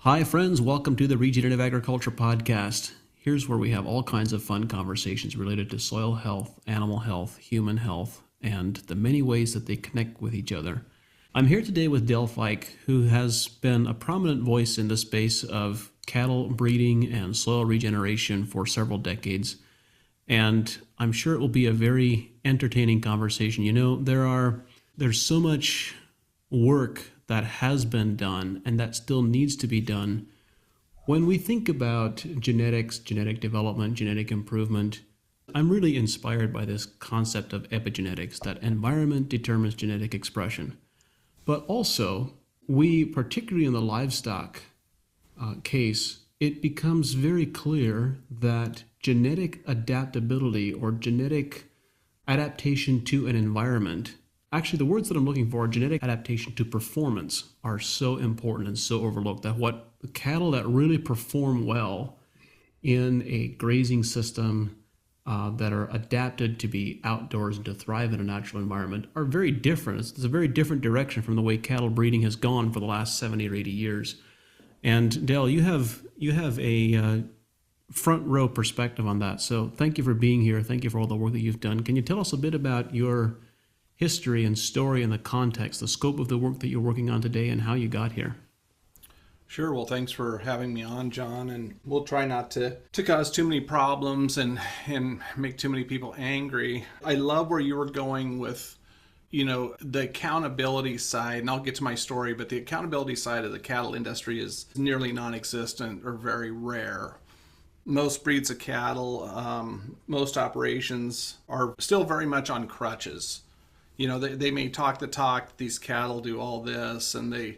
Hi, friends. Welcome to the Regenerative Agriculture Podcast. Here's where we have all kinds of fun conversations related to soil health, animal health, human health, and the many ways that they connect with each other. I'm here today with Dale Ficke, who has been a prominent voice in the space of cattle breeding and soil regeneration for several decades. And I'm sure it will be a very entertaining conversation. You know, there's so much work that has been done and that still needs to be done. When we think about genetics, genetic development, genetic improvement, I'm really inspired by this concept of epigenetics, that environment determines genetic expression. But also, particularly in the livestock case, it becomes very clear that genetic adaptability or genetic adaptation to an environment, actually, the words that I'm looking for, genetic adaptation to performance, are so important and so overlooked. That what the cattle that really perform well in a grazing system that are adapted to be outdoors and to thrive in a natural environment are very different. It's a very different direction from the way cattle breeding has gone for the last 70 or 80 years. And Dale, you have a front row perspective on that. So thank you for being here. Thank you for all the work that you've done. Can you tell us a bit about your history and story and the context, the scope of the work that you're working on today and how you got here? Sure. Well, thanks for having me on, John. And we'll try not to cause too many problems and make too many people angry. I love where you were going with, the accountability side. And I'll get to my story, but the accountability side of the cattle industry is nearly non-existent or very rare. Most breeds of cattle, most operations are still very much on crutches. They may talk the talk, these cattle do all this, and they're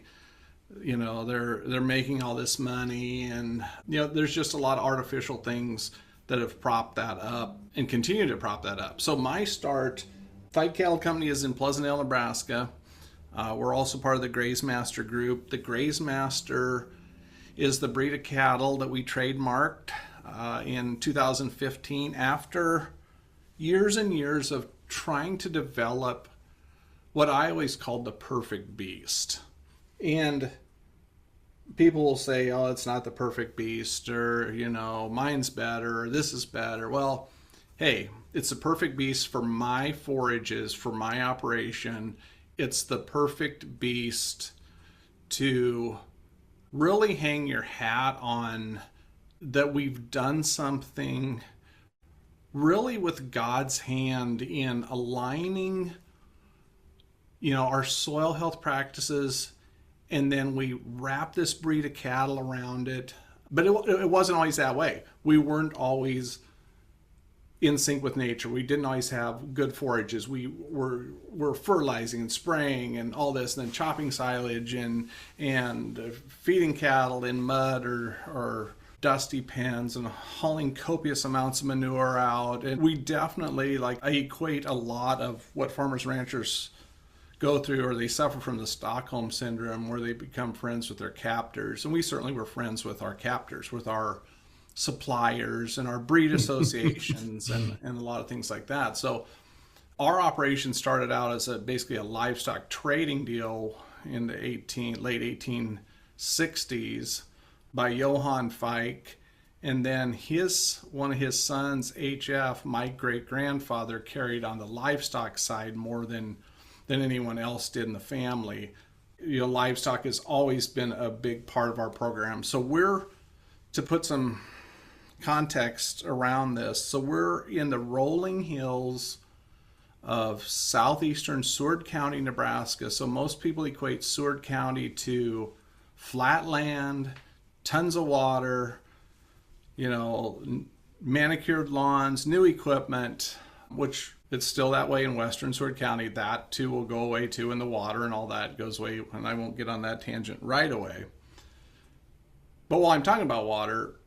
making all this money, and there's just a lot of artificial things that have propped that up and continue to prop that up. So my start, Ficke Cattle Company is in Pleasantville, Nebraska. We're also part of the Graze Master Group. The Graze Master is the breed of cattle that we trademarked in 2015 after years and years of trying to develop what I always called the perfect beast. And people will say, oh, it's not the perfect beast, or, mine's better, or this is better. Well, hey, it's the perfect beast for my forages, for my operation. It's the perfect beast to really hang your hat on, that we've done something really with God's hand in aligning, our soil health practices, and then we wrap this breed of cattle around it. But it wasn't always that way. We weren't always in sync with nature. We didn't always have good forages. We were fertilizing and spraying and all this, and then chopping silage and feeding cattle in mud or dusty pens and hauling copious amounts of manure out. And we definitely, I equate a lot of what farmers ranchers go through, or they suffer from the Stockholm syndrome, where they become friends with their captors. And we certainly were friends with our captors, with our suppliers and our breed associations and a lot of things like that. So our operation started out as basically a livestock trading deal in the late 1860s by Johann Ficke, and then one of his sons, H.F., my great-grandfather, carried on the livestock side more than anyone else did in the family. Livestock has always been a big part of our program. So to put some context around this, so we're in the rolling hills of southeastern Seward County, Nebraska. So most people equate Seward County to flat land, tons of water, manicured lawns, new equipment, which it's still that way in western Seward County. That too will go away too, and the water and all that goes away, and I won't get on that tangent right away. But while I'm talking about water,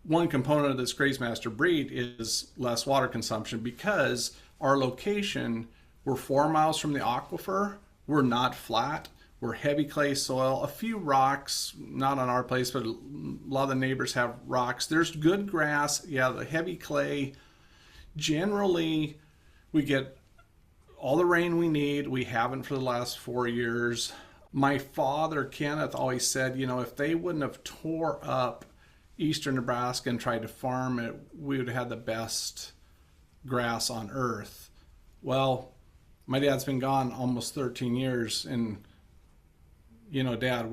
one component of this Graze Master breed is less water consumption, because our location, we're 4 miles from the aquifer, we're not flat, we're heavy clay soil, a few rocks, not on our place, but a lot of the neighbors have rocks. There's good grass, the heavy clay. Generally, we get all the rain we need. We haven't for the last 4 years. My father, Kenneth, always said, if they wouldn't have tore up eastern Nebraska and tried to farm it, we would have had the best grass on earth. Well, my dad's been gone almost 13 years, and Dad,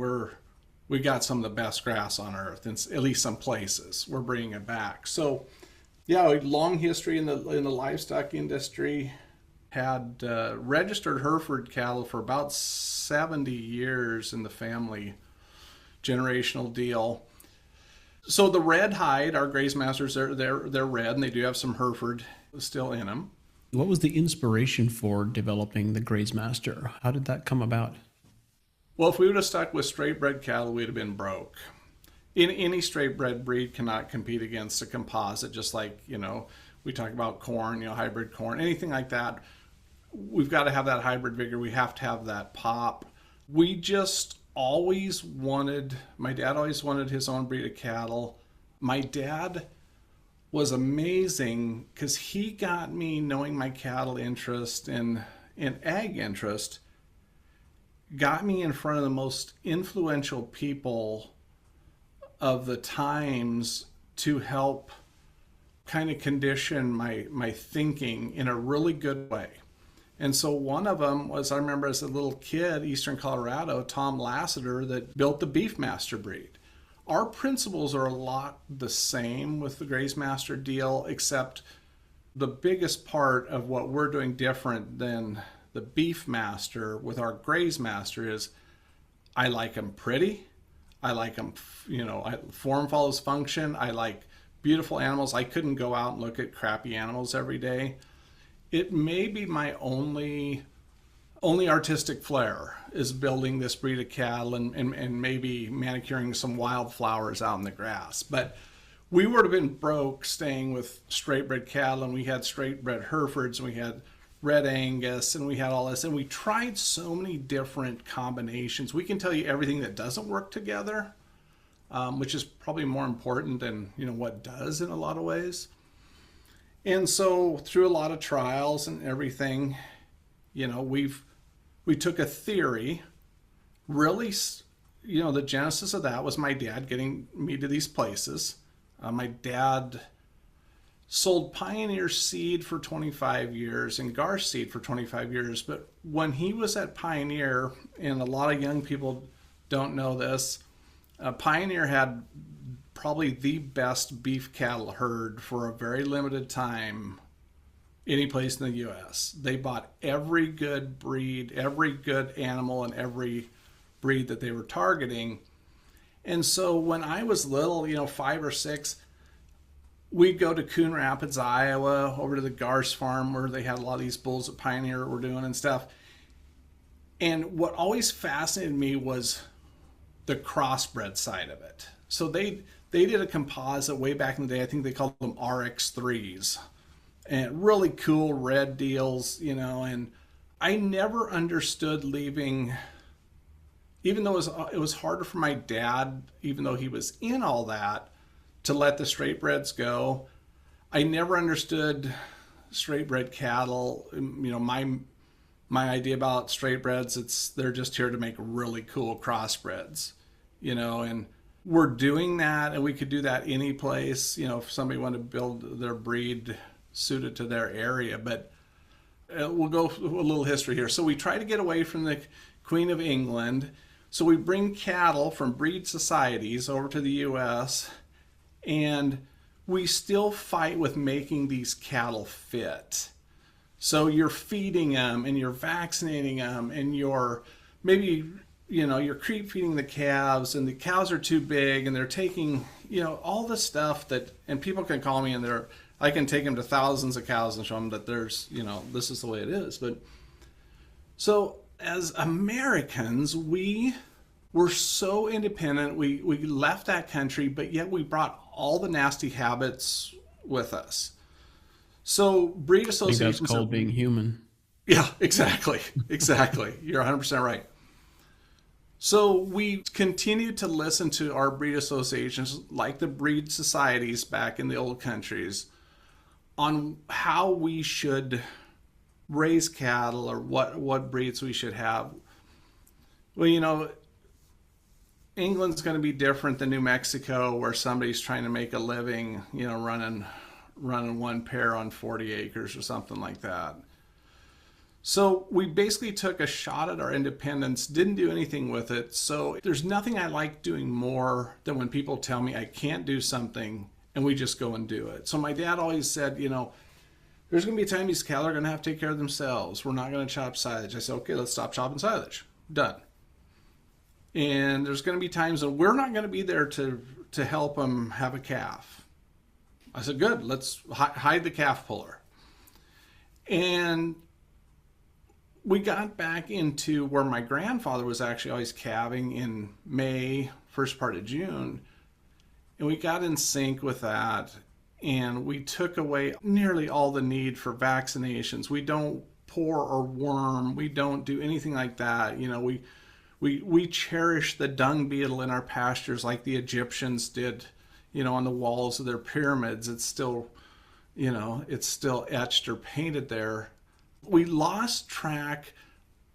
we got some of the best grass on earth, and at least some places we're bringing it back. So, yeah, a long history in the livestock industry. Had registered Hereford cattle for about 70 years in the family, generational deal. So the red hide, our Graze Masters, they're red, and they do have some Hereford still in them. What was the inspiration for developing the Graze Master? How did that come about? Well, if we would have stuck with straight bred cattle, we'd have been broke. Any straight bred breed cannot compete against a composite, just like, we talk about corn, hybrid corn, anything like that. We've got to have that hybrid vigor. We have to have that pop. We just always wanted, my dad always wanted his own breed of cattle. My dad was amazing because he got me, knowing my cattle interest and ag interest, got me in front of the most influential people of the times to help kind of condition my thinking in a really good way. And so one of them was, I remember as a little kid, Eastern Colorado, Tom Lassiter, that built the Beef Master breed. Our principles are a lot the same with the Graze Master deal, except the biggest part of what we're doing different than the Beef Master with our Graze Master is I like them pretty. I like them, form follows function. I like beautiful animals. I couldn't go out and look at crappy animals every day. It may be my only artistic flair is building this breed of cattle and maybe manicuring some wildflowers out in the grass. But we would have been broke staying with straight bred cattle, and we had straight bred Herefords, and we had red Angus, and we had all this, and we tried so many different combinations. We can tell you everything that doesn't work together, which is probably more important than what does in a lot of ways. And so through a lot of trials and everything, we took a theory, really, the genesis of that was my dad getting me to these places. My dad sold Pioneer seed for 25 years and Gar seed for 25 years. But when he was at Pioneer, and a lot of young people don't know this, Pioneer had probably the best beef cattle herd for a very limited time any place in the U.S. They bought every good breed, every good animal, and every breed that they were targeting. And so when I was little, 5 or 6, we'd go to Coon Rapids, Iowa, over to the Garce farm where they had a lot of these bulls that Pioneer were doing and stuff. And what always fascinated me was the crossbred side of it. So they did a composite way back in the day. I think they called them RX3s, and really cool red deals, and I never understood leaving, even though it was harder for my dad, even though he was in all that, to let the straight breds go. I never understood straight bred cattle. My idea about straight breds, they're just here to make really cool crossbreds, and we're doing that, and we could do that any place, if somebody wanted to build their breed suited to their area. But we'll go a little history here. So we try to get away from the Queen of England. So we bring cattle from breed societies over to the U.S., and we still fight with making these cattle fit. So you're feeding them, and you're vaccinating them, and you're maybe you're creep feeding the calves, and the cows are too big, and they're taking, all the stuff that, and people can call me, and I can take them to thousands of cows and show them that there's, this is the way it is. But so as Americans, we were so independent. We left that country, but yet we brought all the nasty habits with us. So breed associations. I think that's called being human. Yeah, exactly. You're 100% right. So we continued to listen to our breed associations, like the breed societies back in the old countries, on how we should raise cattle or what breeds we should have. Well, England's going to be different than New Mexico, where somebody's trying to make a living, running one pair on 40 acres or something like that. So we basically took a shot at our independence, didn't do anything with it. So there's nothing I like doing more than when people tell me I can't do something and we just go and do it. So my dad always said, there's going to be a time these cattle are going to have to take care of themselves. We're not going to chop silage. I said, okay, let's stop chopping silage. Done. And there's going to be times when we're not going to be there to help them have a calf. I said, good, let's hide the calf puller. And we got back into where my grandfather was actually always calving in May, first part of June. And we got in sync with that. And we took away nearly all the need for vaccinations. We don't pour or worm. We don't do anything like that. We cherish the dung beetle in our pastures like the Egyptians did, on the walls of their pyramids. It's still etched or painted there. We lost track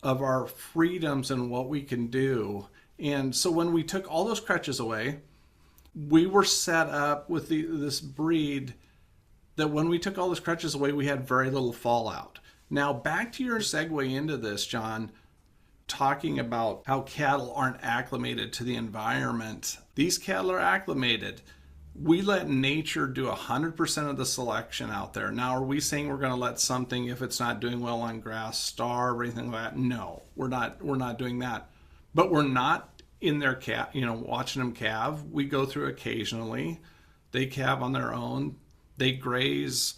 of our freedoms and what we can do. And so when we took all those crutches away, we were set up with this breed that when we took all those crutches away, we had very little fallout. Now, back to your segue into this, John, talking about how cattle aren't acclimated to the environment. These cattle are acclimated. We let nature do 100% of the selection out there. Now, are we saying we're going to let something, if it's not doing well on grass, starve or anything like that? No, we're not doing that. But we're not in their watching them calve. We go through occasionally. They calve on their own. They graze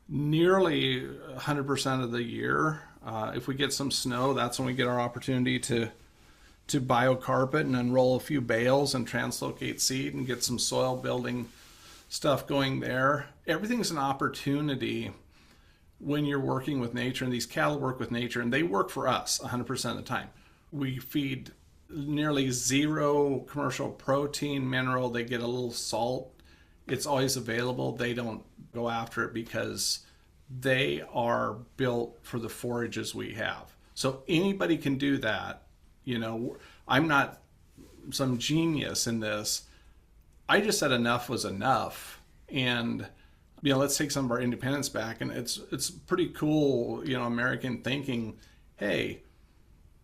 nearly 100% of the year. If we get some snow, that's when we get our opportunity to biocarpet and unroll a few bales and translocate seed and get some soil building stuff going there. Everything's an opportunity when you're working with nature, and these cattle work with nature, and they work for us 100% of the time. We feed nearly zero commercial protein, mineral. They get a little salt. It's always available. They don't go after it because they are built for the forages we have. So anybody can do that. I'm not some genius in this. I just said enough was enough. And, let's take some of our independence back. And it's pretty cool, American thinking, hey,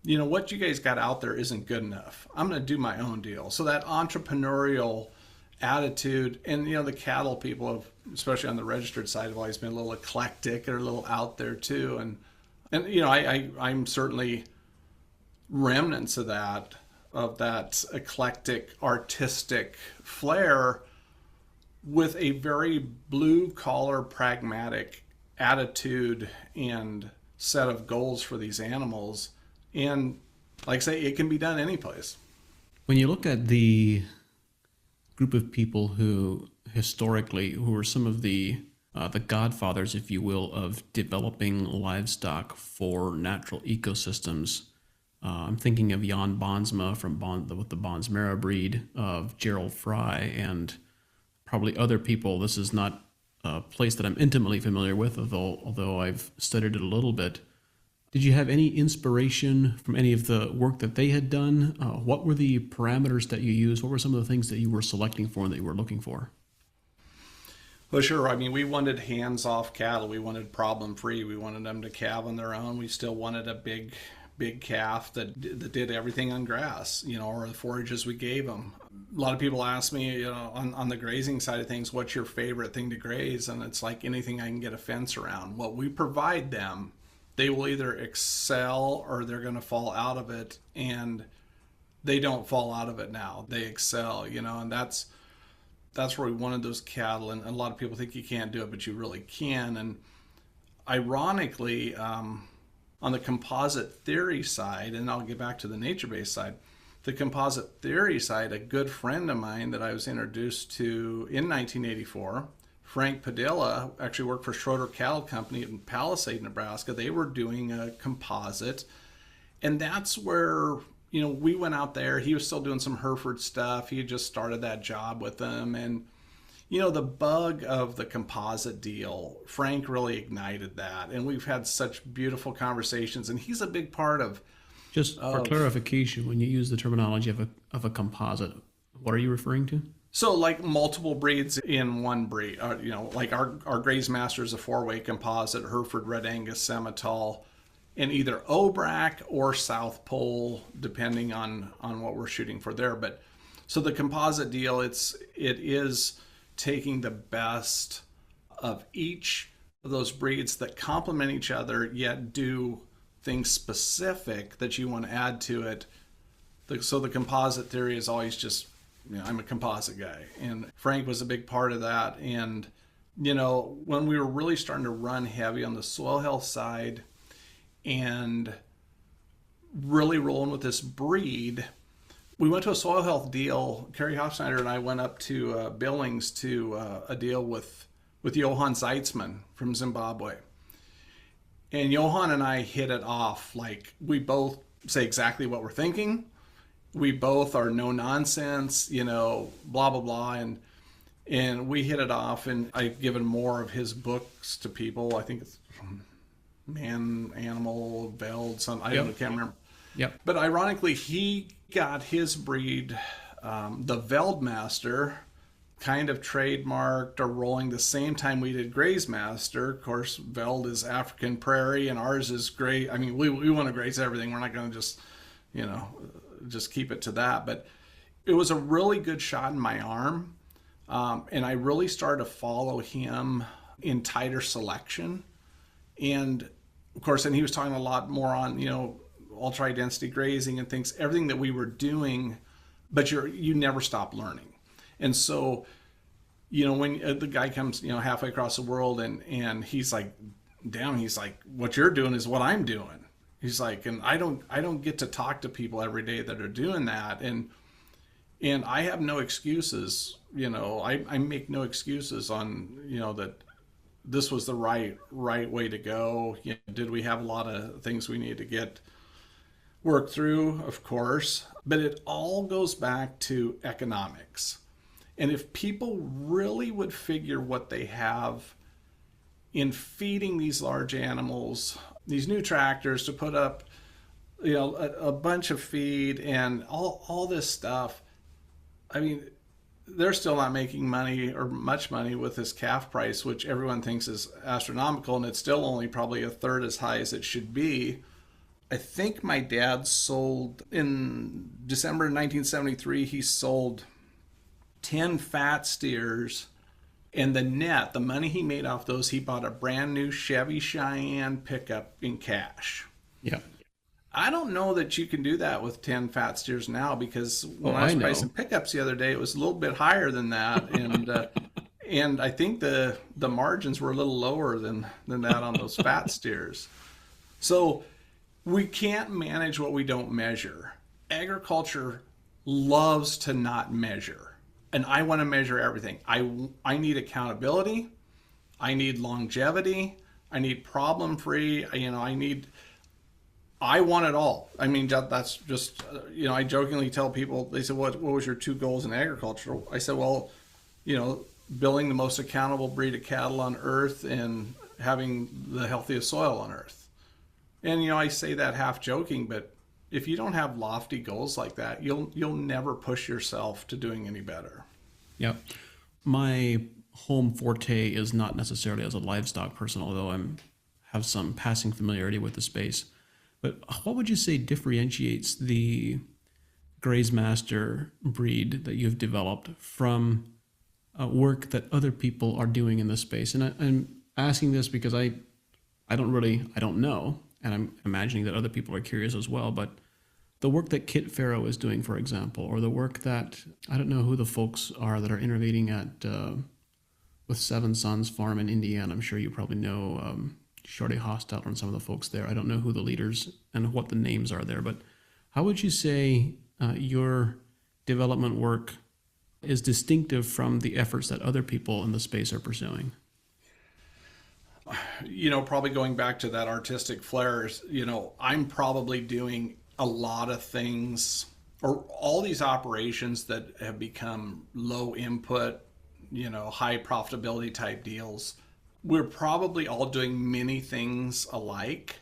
what you guys got out there isn't good enough. I'm going to do my own deal. So that entrepreneurial attitude, and the cattle people have, especially on the registered side, have always been a little eclectic or a little out there too. And I'm certainly remnants of that eclectic artistic flair with a very blue collar pragmatic attitude and set of goals for these animals. And like I say, it can be done any place. When you look at the group of people who were some of the godfathers, if you will, of developing livestock for natural ecosystems, I'm thinking of Jan Bonsma with the Bonsmara breed, of Gerald Fry, and probably other people. This is not a place that I'm intimately familiar with, although I've studied it a little bit. Did you have any inspiration from any of the work that they had done? What were the parameters that you used? What were some of the things that you were selecting for and that you were looking for? Well, sure. We wanted hands-off cattle. We wanted problem-free. We wanted them to calve on their own. We still wanted a big calf that did everything on grass, or the forages we gave them. A lot of people ask me, on the grazing side of things, what's your favorite thing to graze? And it's like anything I can get a fence around. What we provide them, they will either excel or they're going to fall out of it. And they don't fall out of it now. They excel, and that's where we wanted those cattle. And a lot of people think you can't do it, but you really can. And ironically, on the composite theory side, and I'll get back to the nature-based side, the composite theory side, a good friend of mine that I was introduced to in 1984, Frank Padilla, actually worked for Ficke Cattle Company in Palisade, Nebraska. They were doing a composite. And that's where, we went out there. He was still doing some Hereford stuff. He had just started that job with them. And, the bug of the composite deal, Frank really ignited that. And we've had such beautiful conversations. And he's a big part of Just for of clarification, when you use the terminology of a composite, what are you referring to? so like multiple breeds in one breed. Like our Graze Master is a 4-way composite, Hereford, Red Angus, Simmental, in either Aubrac or South Pole, depending on what we're shooting for there. But so the composite deal, it is taking the best of each of those breeds that complement each other, yet do things specific that you want to add to it. So the composite theory is always just, I'm a composite guy, and Frank was a big part of that. And when we were really starting to run heavy on the soil health side and really rolling with this breed, we went to a soil health deal. Kerry Hofsnyder and I went up to Billings to a deal with Johan Zeitzman from Zimbabwe. And Johan and I hit it off. Like, we both say exactly what we're thinking. We both are no nonsense, blah, blah, blah. And we hit it off, and I've given more of his books to people. I think it's Man, Animal, Veld, I can't remember. Yep. But ironically, he got his breed, the Veldmaster, kind of trademarked or rolling the same time we did Graze Master. Of course, Veld is African Prairie, and ours is gray. I mean, we want to graze everything. We're not going to just keep it to that. But it was a really good shot in my arm, and I really started to follow him in tighter selection. And of course, and he was talking a lot more on ultra high density grazing and things, everything that we were doing, but you never stop learning. And so, when the guy comes, halfway across the world, and he's like, damn, he's like, what you're doing is what I'm doing. He's like, and I don't get to talk to people every day that are doing that. And I have no excuses, I make no excuses on, that this was the right way to go. Did we have a lot of things we need to get worked through? Of course, but it all goes back to economics. And if people really would figure what they have in feeding these large animals, these new tractors to put up, a bunch of feed and all this stuff, I mean, they're still not making money or much money with this calf price, which everyone thinks is astronomical, and it's still only probably a third as high as it should be. I think my dad sold in December 1973, he sold 10 fat steers, and the money he made off those, he bought a brand new Chevy Cheyenne pickup in cash. Yeah. I don't know that you can do that with 10 fat steers now, because when I was pricing pickups the other day, it was a little bit higher than that. And and I think the margins were a little lower than that on those fat steers. So we can't manage what we don't measure. Agriculture loves to not measure. And I want to measure everything. I need accountability. I need longevity. I need problem-free. I want it all. I mean, that's just, I jokingly tell people, they said, what was your 2 goals in agriculture? I said, well, building the most accountable breed of cattle on earth and having the healthiest soil on earth. And, I say that half joking, but if you don't have lofty goals like that, you'll never push yourself to doing any better. Yep. My home forte is not necessarily as a livestock person, although I have some passing familiarity with the space. But what would you say differentiates the Graze Master breed that you've developed from work that other people are doing in this space? And I'm asking this because I don't know, and I'm imagining that other people are curious as well. But the work that Kit Farrow is doing, for example, or the work that, I don't know who the folks are that are innovating at with Seven Sons Farm in Indiana. I'm sure you probably know Shorty Hostetler and some of the folks there. I don't know who the leaders and what the names are there, but how would you say your development work is distinctive from the efforts that other people in the space are pursuing? Probably going back to that artistic flair, I'm probably doing a lot of things, or all these operations that have become low input, high profitability type deals. We're probably all doing many things alike,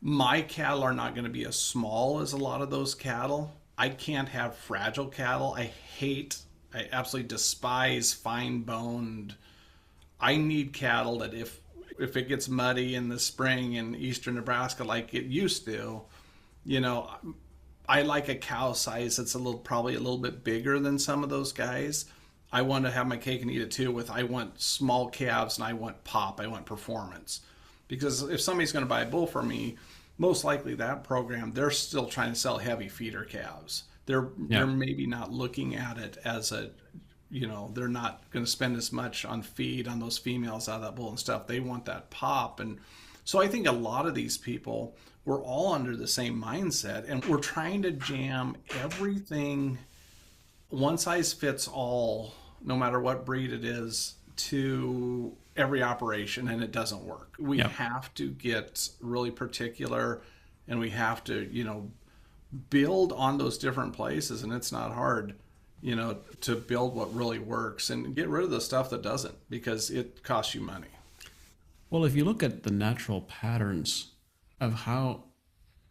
My cattle are not going to be as small as a lot of those cattle. I can't have fragile cattle. I absolutely despise fine boned. I need cattle that if it gets muddy in the spring in eastern Nebraska like it used to, you know, I like a cow size that's probably a little bit bigger than some of those guys. I want to have my cake and eat it too with I want small calves and I want pop, I want performance. Because if somebody's going to buy a bull for me, most likely that program they're still trying to sell heavy feeder calves. They're Yeah. maybe not looking at it as a they're not going to spend as much on feed on those females out of that bull and stuff. They want that pop. And so I think a lot of these people, we're all under the same mindset and we're trying to jam everything one size fits all, no matter what breed it is, to every operation, and it doesn't work. We Yeah. have to get really particular and we have to, build on those different places, and it's not hard, to build what really works and get rid of the stuff that doesn't because it costs you money. Well, if you look at the natural patterns of how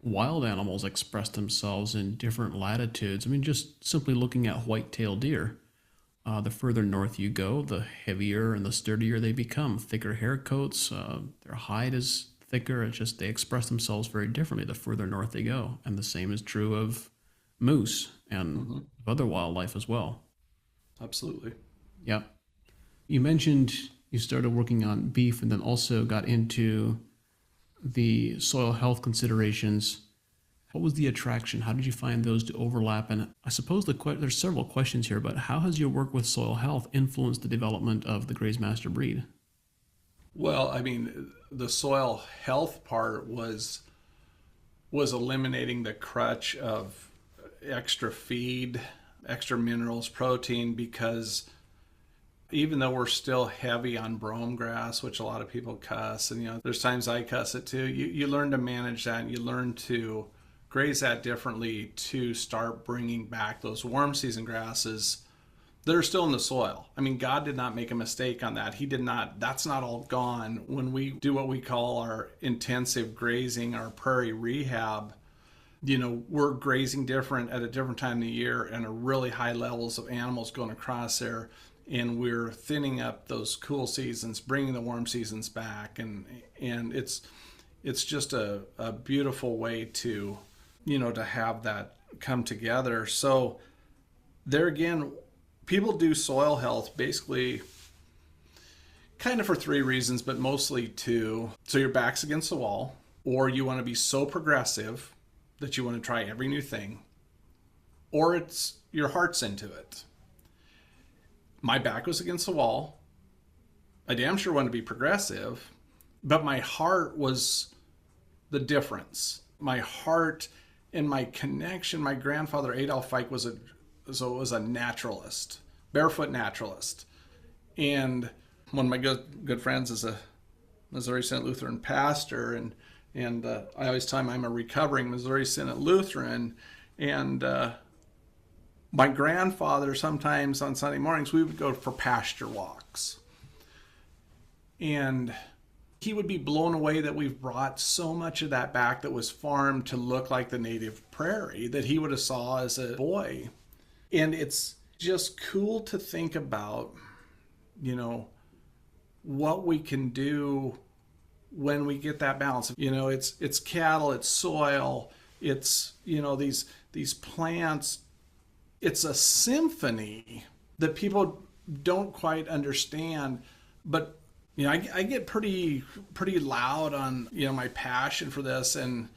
wild animals express themselves in different latitudes, I mean, just simply looking at white-tailed deer, the further north you go, the heavier and the sturdier they become, thicker hair coats, their hide is thicker. It's just they express themselves very differently the further north they go. And the same is true of moose and other wildlife as well. Absolutely. Yeah. You mentioned you started working on beef and then also got into the soil health considerations. What was the attraction? How did you find those to overlap? And I suppose there's several questions here, but how has your work with soil health influenced the development of the Graze Master breed? Well, I mean, the soil health part was eliminating the crutch of extra feed, extra minerals, protein, because even though we're still heavy on brome grass, which a lot of people cuss, and there's times I cuss it too, you learn to manage that and you learn to graze that differently to start bringing back those warm season grasses that are still in the soil. I mean, God did not make a mistake on that. He did not, that's not all gone. When we do what we call our intensive grazing, our prairie rehab, we're grazing different at a different time of the year and a really high levels of animals going across there. And we're thinning up those cool seasons, bringing the warm seasons back. And it's just a beautiful way to, to have that come together. So there again, people do soil health basically kind of for three reasons, but mostly two. So your back's against the wall, or you want to be so progressive that you want to try every new thing, or it's your heart's into it. My back was against the wall. I damn sure wanted to be progressive, but my heart was the difference. My heart and my connection. My grandfather Adolf Ficke was a naturalist, barefoot naturalist, and one of my good friends is a Missouri Synod Lutheran pastor, and I always tell him I'm a recovering Missouri Synod Lutheran, and my grandfather, sometimes on Sunday mornings, we would go for pasture walks. And he would be blown away that we've brought so much of that back that was farmed to look like the native prairie that he would have saw as a boy. And it's just cool to think about, what we can do when we get that balance. It's cattle, it's soil, it's, these plants. It's a symphony that people don't quite understand, but I get pretty loud on my passion for this and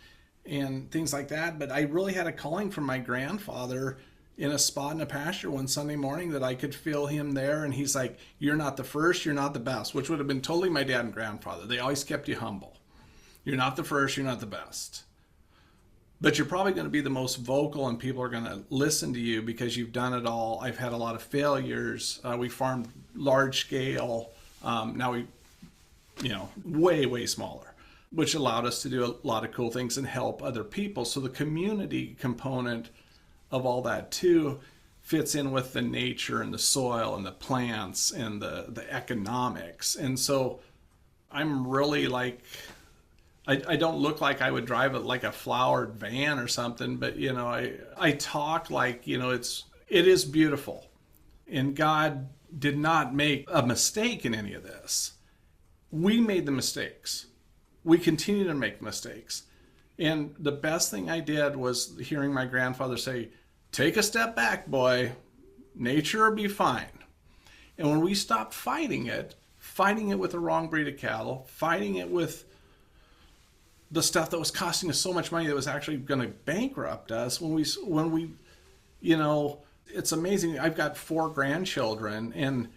things like that. But I really had a calling from my grandfather in a spot in a pasture one Sunday morning that I could feel him there, and he's like, "You're not the first, you're not the best," which would have been totally my dad and grandfather. They always kept you humble. You're not the first, you're not the best. But you're probably going to be the most vocal and people are going to listen to you because you've done it all. I've had a lot of failures. We farmed large scale. Now we, way, way smaller, which allowed us to do a lot of cool things and help other people. So the community component of all that too fits in with the nature and the soil and the plants and the economics. And so I'm really I don't look like I would drive it like a flowered van or something, but I talk like, it is beautiful. And God did not make a mistake in any of this. We made the mistakes. We continue to make mistakes. And the best thing I did was hearing my grandfather say, take a step back, boy. Nature will be fine. And when we stopped fighting it with the wrong breed of cattle, fighting it with the stuff that was costing us so much money that was actually going to bankrupt us, when we it's amazing. I've got 4 grandchildren, and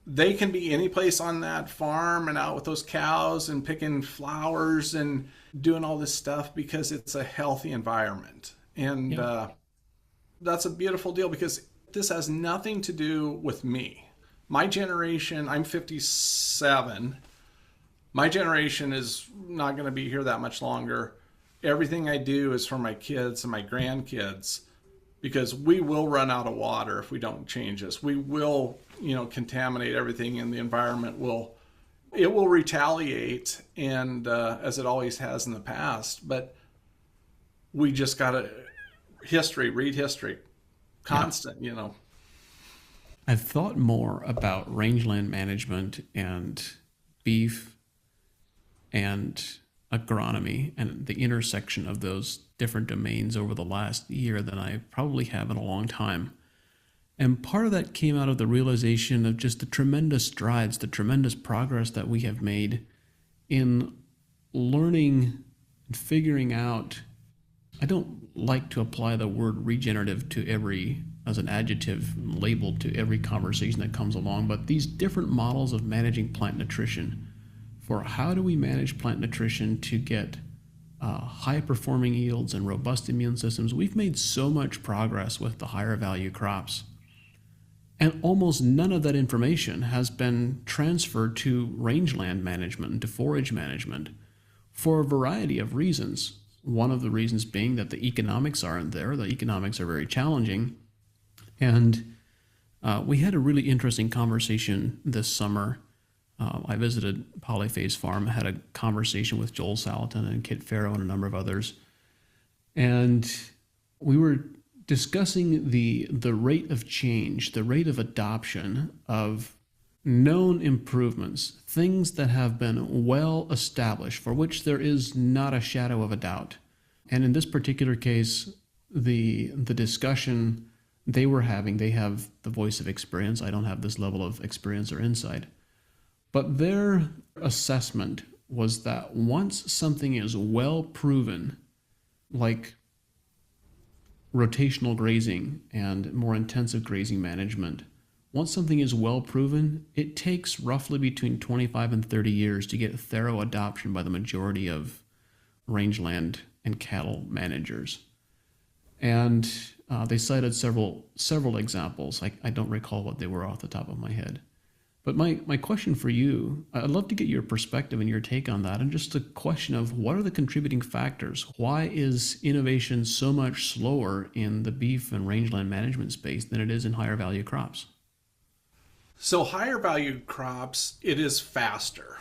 they can be any place on that farm and out with those cows and picking flowers and doing all this stuff because it's a healthy environment. And that's a beautiful deal, because this has nothing to do with me. My generation, I'm 57. My generation is not going to be here that much longer. Everything I do is for my kids and my grandkids, because we will run out of water if we don't change this. We will, contaminate everything, and the environment will retaliate, and as it always has in the past. But we just got to read history, constant. I've thought more about rangeland management and beef and agronomy and the intersection of those different domains over the last year than I probably have in a long time. And part of that came out of the realization of just the tremendous strides, the tremendous progress that we have made in learning and figuring out. I don't like to apply the word regenerative as an adjective labeled to every conversation that comes along, but these different models of managing plant nutrition, for how do we manage plant nutrition to get high performing yields and robust immune systems. We've made so much progress with the higher value crops, and almost none of that information has been transferred to rangeland management and to forage management for a variety of reasons. One of the reasons being that the economics aren't there. The economics are very challenging. And we had a really interesting conversation this summer. I visited Polyphase Farm, had a conversation with Joel Salatin and Kit Farrow and a number of others. And we were discussing the rate of change, the rate of adoption of known improvements, things that have been well established, for which there is not a shadow of a doubt. And in this particular case, the discussion they were having, they have the voice of experience. I don't have this level of experience or insight. But their assessment was that once something is well proven, like rotational grazing and more intensive grazing management, once something is well proven, it takes roughly between 25 and 30 years to get thorough adoption by the majority of rangeland and cattle managers. And they cited several examples. I don't recall what they were off the top of my head. But my question for you, I'd love to get your perspective and your take on that, and just a question of what are the contributing factors? Why is innovation so much slower in the beef and rangeland management space than it is in higher value crops? So higher value crops, it is faster.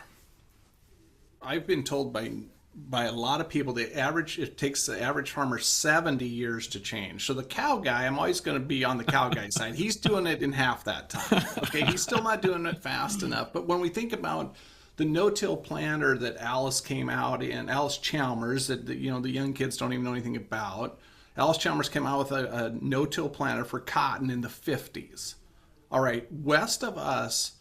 I've been told by a lot of people it takes the average farmer 70 years to change. So the cow guy, I'm always going to be on the cow guy side. He's doing it in half that time. Okay, he's still not doing it fast enough. But when we think about the no-till planter that Alice came out in, Alice Chalmers, that the young kids don't even know anything about. Alice Chalmers came out with a no-till planter for cotton in the 50s. All right, west of us,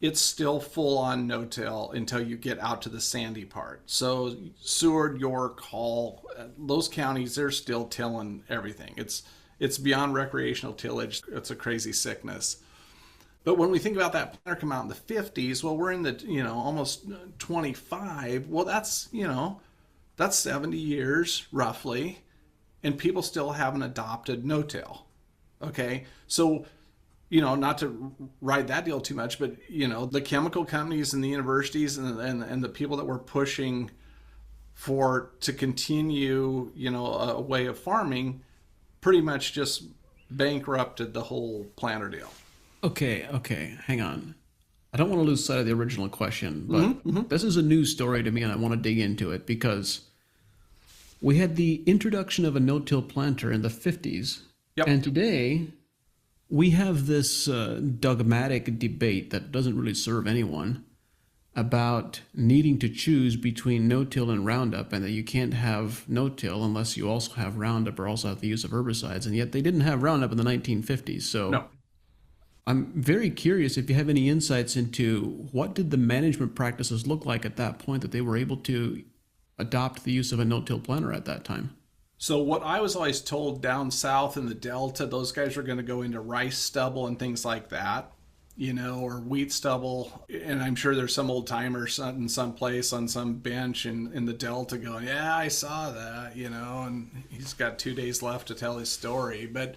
it's still full on no-till until you get out to the sandy part. So Seward, York, Hall, those counties, they're still tilling everything. It's beyond recreational tillage. It's a crazy sickness. But when we think about that planter come out in the 50s, well, we're in the, almost 25. Well, that's 70 years roughly, and people still haven't adopted no-till. Okay, so not to ride that deal too much, but the chemical companies and the universities and the people that were pushing to continue a way of farming pretty much just bankrupted the whole planter deal. Okay, hang on. I don't want to lose sight of the original question, but this is a news story to me, and I want to dig into it because we had the introduction of a no-till planter in the 50s, Yep. and today we have this dogmatic debate that doesn't really serve anyone about needing to choose between no-till and Roundup, and that you can't have no-till unless you also have Roundup or also have the use of herbicides, and yet they didn't have Roundup in the 1950s. So No. I'm very curious if you have any insights into what did the management practices look like at that point that they were able to adopt the use of a no-till planter at that time. So what I was always told down south in the Delta, those guys were going to go into rice stubble and things like that, or wheat stubble. And I'm sure there's some old timer in some place on some bench in the Delta going, yeah, I saw that, and he's got 2 days left to tell his story. But,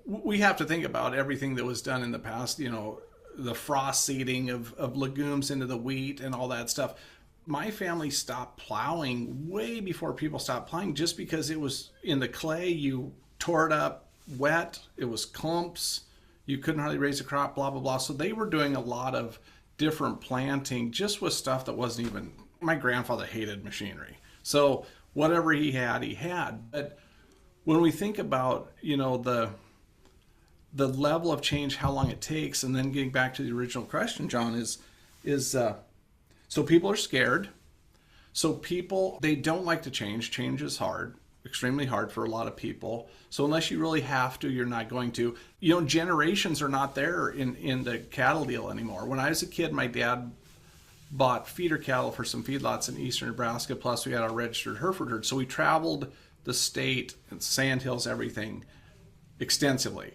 we have to think about everything that was done in the past, the frost seeding of legumes into the wheat and all that stuff. My family stopped plowing way before people stopped plowing just because it was in the clay. You tore it up wet. It was clumps. You couldn't hardly raise a crop, blah, blah, blah. So they were doing a lot of different planting just with stuff that wasn't even, my grandfather hated machinery. So whatever he had. But when we think about, the level of change, how long it takes, and then getting back to the original question, John, is so people are scared. So people, they don't like to change. Change is hard, extremely hard for a lot of people. So unless you really have to, you're not going to. Generations are not there in the cattle deal anymore. When I was a kid, my dad bought feeder cattle for some feedlots in eastern Nebraska, plus we had our registered Hereford herd. So we traveled the state and sandhills, everything, extensively.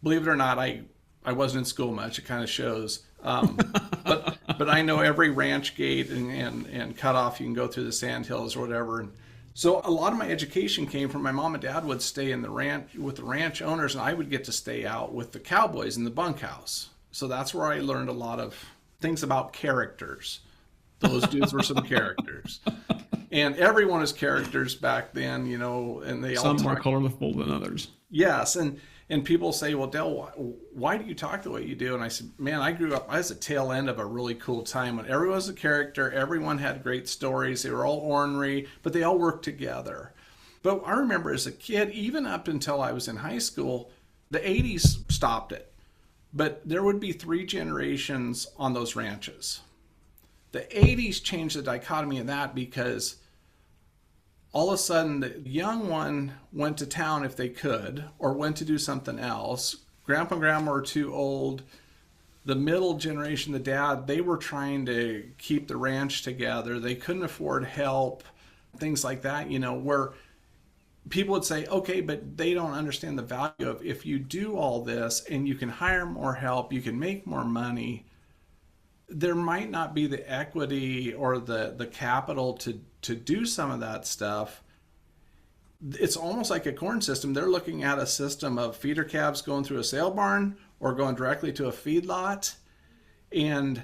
Believe it or not, I wasn't in school much. It kind of shows. But I know every ranch gate and cutoff you can go through the sandhills or whatever. And so a lot of my education came from my mom and dad would stay in the ranch with the ranch owners, and I would get to stay out with the cowboys in the bunkhouse. So that's where I learned a lot of things about characters. Those dudes were some characters. And everyone is characters back then, and they all some more colorful than others. Yes, and people say, well, Del, why do you talk the way you do? And I said, man, I grew up, I was the tail end of a really cool time when everyone was a character, everyone had great stories, they were all ornery, but they all worked together. But I remember as a kid, even up until I was in high school, the 80s stopped it. But there would be 3 generations on those ranches. The 80s changed the dichotomy of that because all of a sudden, the young one went to town if they could, or went to do something else. Grandpa and grandma were too old. The middle generation, the dad, they were trying to keep the ranch together. They couldn't afford help, things like that, where people would say, okay, but they don't understand the value of if you do all this and you can hire more help, you can make more money, there might not be the equity or the capital to do some of that stuff. It's almost like a corn system. They're looking at a system of feeder calves going through a sale barn or going directly to a feedlot. And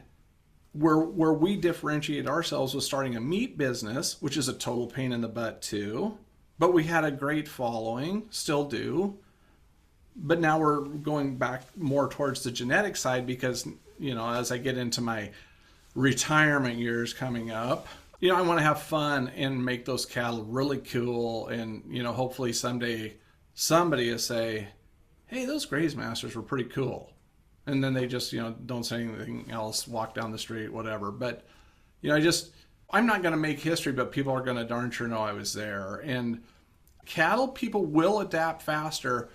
where we differentiate ourselves was starting a meat business, which is a total pain in the butt too. But we had a great following, still do. But now we're going back more towards the genetic side because, as I get into my retirement years coming up, I want to have fun and make those cattle really cool. And, hopefully someday somebody will say, hey, those Graze Masters were pretty cool. And then they just, don't say anything else, walk down the street, whatever. But, I'm not going to make history, but people are going to darn sure know I was there. And cattle people will adapt faster.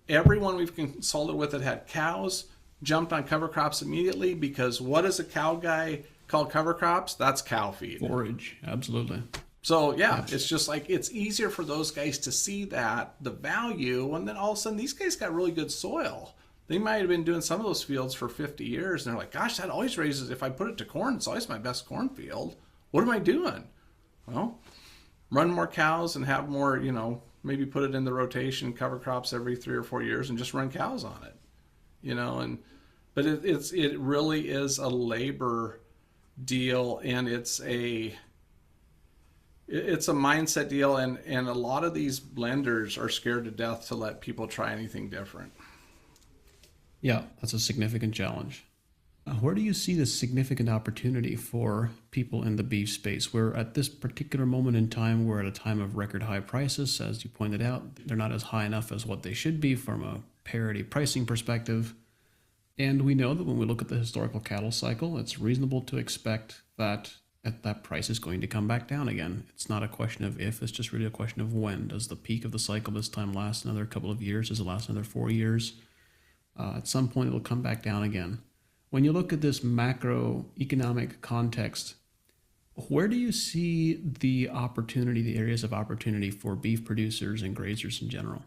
Everyone we've consulted with that had cows jumped on cover crops immediately because what is a cow guy called cover crops? That's cow feed. Forage, absolutely. So yeah, it's just like it's easier for those guys to see that, the value, and then all of a sudden these guys got really good soil. They might have been doing some of those fields for 50 years and they're like, gosh, that always raises, if I put it to corn, it's always my best corn field. What am I doing? Well, run more cows and have more, maybe put it in the rotation, cover crops every 3 or 4 years and just run cows on it, but it really is a labor deal and it's a mindset deal and a lot of these blenders are scared to death to let people try anything different. Yeah, that's a significant challenge. Where do you see the significant opportunity for people in the beef space? Where at this particular moment in time, we're at a time of record high prices. As you pointed out, they're not as high enough as what they should be from a parity pricing perspective. And we know that when we look at the historical cattle cycle, it's reasonable to expect that that price is going to come back down again. It's not a question of if, it's just really a question of when. Does the peak of the cycle this time last another couple of years? Does it last another 4 years? At some point, it will come back down again. When you look at this macroeconomic context, where do you see the opportunity, the areas of opportunity for beef producers and grazers in general?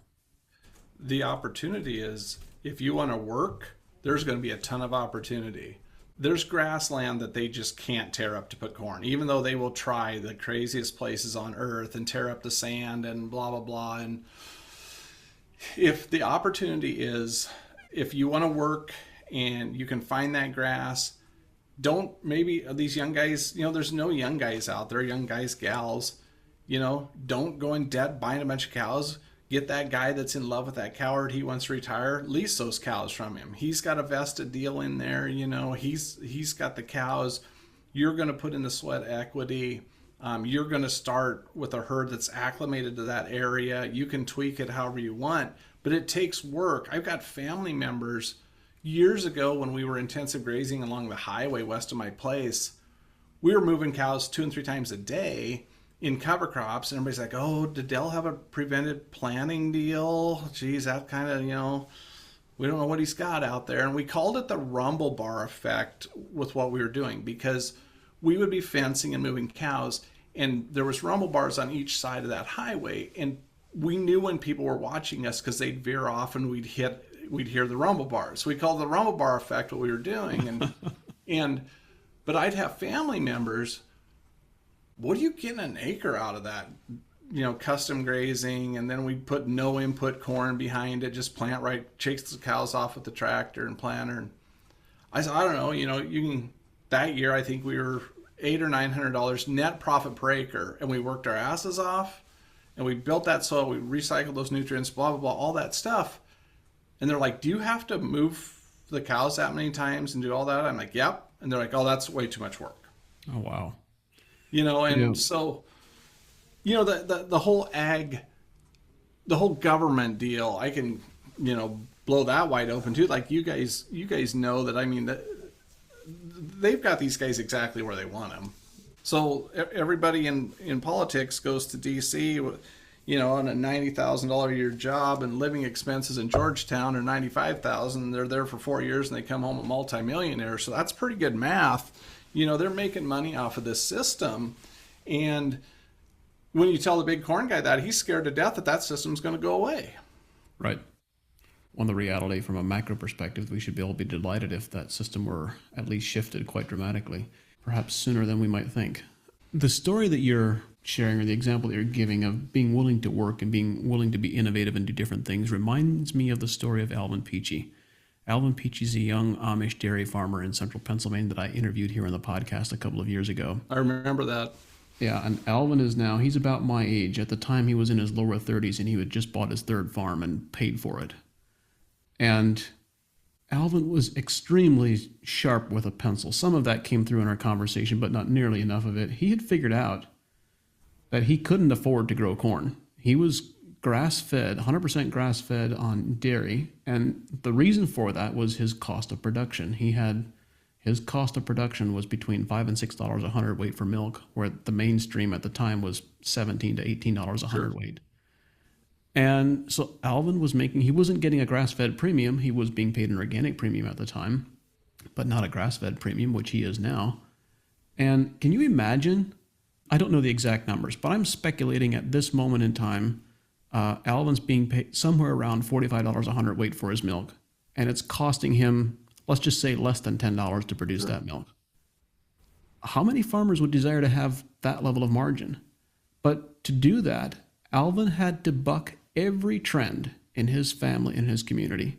The opportunity is if you want to work, there's going to be a ton of opportunity. There's grassland that they just can't tear up to put corn, even though they will try the craziest places on earth and tear up the sand and blah, blah, blah. And if the opportunity is, if you want to work and you can find that grass, don't, maybe these young guys, there's no young guys out there, young guys, gals, don't go in debt buying a bunch of cows. Get that guy that's in love with that cow herd, he wants to retire, lease those cows from him. He's got a vested deal in there, he's got the cows. You're going to put in the sweat equity. You're going to start with a herd that's acclimated to that area. You can tweak it however you want, but it takes work. I've got family members years ago when we were intensive grazing along the highway west of my place. We were moving cows 2 and 3 times a day in cover crops, and everybody's like, oh, did Dell have a prevented planting deal? Geez, that kind of, we don't know what he's got out there. And we called it the rumble bar effect with what we were doing, because we would be fencing and moving cows, and there was rumble bars on each side of that highway, and we knew when people were watching us because they'd veer off and we'd hear the rumble bars. So we called the rumble bar effect what we were doing. But I'd have family members, what are you getting an acre out of that? Custom grazing, and then we put no input corn behind it, just plant right, chase the cows off with the tractor and planter. And I said, I don't know, you can, that year I think we were $800 or $900 net profit per acre, and we worked our asses off, and we built that soil, we recycled those nutrients, blah, blah, blah, all that stuff. And they're like, do you have to move the cows that many times and do all that? I'm like, yep. And they're like, oh, that's way too much work. Oh, wow. So, the whole the whole government deal, I can, blow that wide open too. Like you guys know that, they've got these guys exactly where they want them. So everybody in politics goes to DC, on a $90,000 a year job, and living expenses in Georgetown are $95,000. They're there for 4 years and they come home a multimillionaire. So that's pretty good math. They're making money off of this system. And when you tell the big corn guy that, he's scared to death that system's going to go away. Right. On the reality from a macro perspective, we should be able to be delighted if that system were at least shifted quite dramatically, perhaps sooner than we might think. The story that you're sharing, or the example that you're giving of being willing to work and being willing to be innovative and do different things, reminds me of the story of Alvin Peachy. Alvin Peachy is a young Amish dairy farmer in central Pennsylvania that I interviewed here on the podcast a couple of years ago. I remember that. Yeah, and Alvin he's about my age. At the time, he was in his lower 30s, and he had just bought his 3rd farm and paid for it. And Alvin was extremely sharp with a pencil. Some of that came through in our conversation, but not nearly enough of it. He had figured out that he couldn't afford to grow corn. He was grass-fed, 100% grass-fed on dairy, and the reason for that was his cost of production. His cost of production was between $5 and $6 a hundredweight for milk, where the mainstream at the time was $17 to $18 a hundredweight. And so Alvin he wasn't getting a grass-fed premium. He was being paid an organic premium at the time, but not a grass-fed premium, which he is now. And can you imagine? I don't know the exact numbers, but I'm speculating at this moment in time, Alvin's being paid somewhere around $45 a hundredweight for his milk, and it's costing him, let's just say, less than $10 to produce that milk. How many farmers would desire to have that level of margin? But to do that, Alvin had to buck every trend in his family, in his community.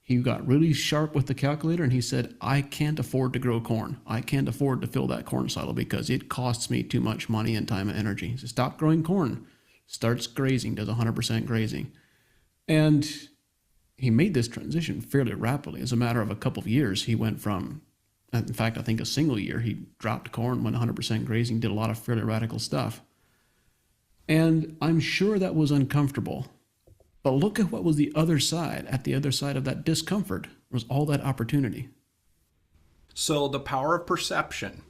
He got really sharp with the calculator, and he said, I can't afford to grow corn. I can't afford to fill that corn silo because it costs me too much money and time and energy. So stop growing corn, starts grazing, does 100% grazing. And he made this transition fairly rapidly. As a matter of a couple of years, he went from In fact, I think a single year he dropped corn, went 100% grazing, did a lot of fairly radical stuff. And I'm sure that was uncomfortable. But look at what was the other side. At the other side of that discomfort was all that opportunity. So the power of perception.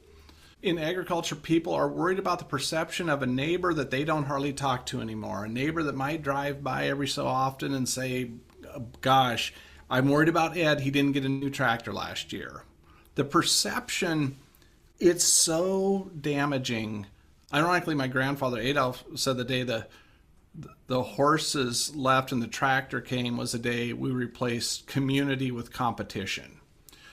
In agriculture, people are worried about the perception of a neighbor that they don't hardly talk to anymore. A neighbor that might drive by every so often and say, gosh, I'm worried about Ed. He didn't get a new tractor last year. The perception, it's so damaging. Ironically, my grandfather Adolf said the day the horses left and the tractor came was the day we replaced community with competition.